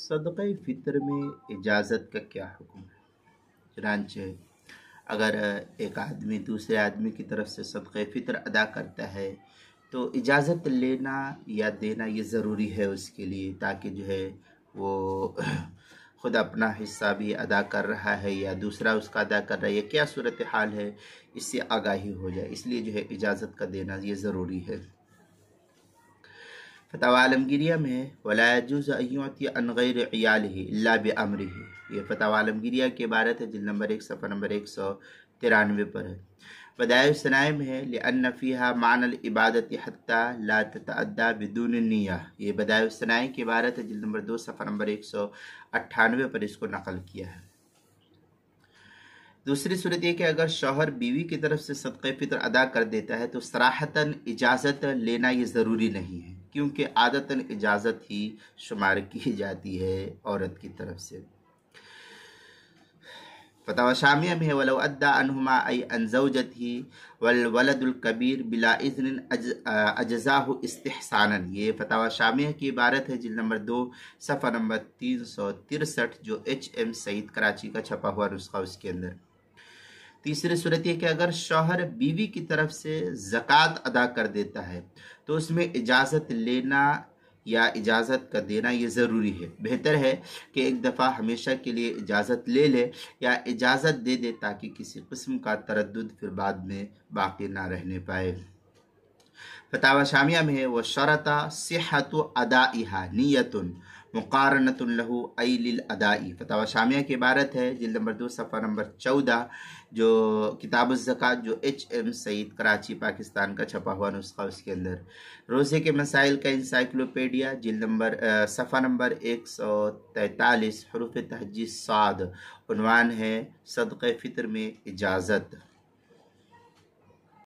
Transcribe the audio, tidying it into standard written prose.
صدقہ فطر میں اجازت کا کیا حکم ہے؟ چنانچہ اگر ایک آدمی دوسرے آدمی کی طرف سے صدقہ فطر ادا کرتا ہے تو اجازت لینا یا دینا یہ ضروری ہے اس کے لیے، تاکہ جو ہے وہ خود اپنا حصہ بھی ادا کر رہا ہے یا دوسرا اس کا ادا کر رہا ہے یا کیا صورتحال ہے اس سے آگاہی ہو جائے، اس لیے جو ہے اجازت کا دینا یہ ضروری ہے۔ فتاوی عالمگیریہ میں ہے وَلَا يَجُوزُ أَن يُعْطِيَ عَنْ غَيْرِ عِيَالِهِ إِلَّا بِأَمْرِهِ، یہ فتاوی عالمگیریہ کی عبارت ہے، جلد نمبر 1 صفحہ نمبر 193 پر ہے۔ بدائع الصنائع میں ہے لِأَنَّ فِيهَا مَعْنَى الْعِبَادَةِ حَتَّى لَا تَتَعَدَّى بِدُونِ النِّيَّةِ، یہ بدائع الصنائع کی عبارت ہے، جلد نمبر 2 صفحہ نمبر 198 پر اس کو نقل کیا ہے۔ دوسری صورت یہ کہ اگر شوہر بیوی کی طرف سے صدقہ فطر ادا کر دیتا ہے تو صراحتاً اجازت لینا یہ ضروری نہیں ہے، کیونکہ عادتاً اجازت ہی شمار کی جاتی ہے عورت کی طرف سے۔ فتاوی شامیہ میں ہے وَلَوْ أَدَّى عَنْهُمَا أَيْ عَنْ زَوْجَتِهِ وَالْوَلَدُ الْكَبِيرُ بِلَا إِذْنٍ أَجْزَاهُ اسْتِحْسَانًا، یہ فتاوی شامیہ کی عبارت ہے، جلد نمبر 2 صفحہ نمبر 363 جو HM سعید کراچی کا چھپا ہوا نسخہ اس کے اندر۔ تیسری صورت یہ کہ اگر شوہر بیوی کی طرف سے زکوٰۃ ادا کر دیتا ہے تو اس میں اجازت لینا یا اجازت کا دینا یہ ضروری ہے۔ بہتر ہے کہ ایک دفعہ ہمیشہ کے لیے اجازت لے لے یا اجازت دے دے تاکہ کسی قسم کا تردد پھر بعد میں باقی نہ رہنے پائے۔ فتاوی شامیہ میں ہے وَشَرَطَ صِحَّةُ أَدَائِهَا نِيَّةٌ مقارنۃ لہ ای للادائی، فتاوی شامیہ کی عبارت ہے، جلد نمبر 2 صفحہ نمبر 14 جو کتاب الزکوٰۃ جو HM سعید کراچی پاکستان کا چھپا ہوا نسخہ اس کے اندر۔ روزے کے مسائل کا انسائکلوپیڈیا، جلد نمبر صفحہ نمبر 143 حروف تہجی صاد، عنوان ہے صدقہ فطر میں اجازت۔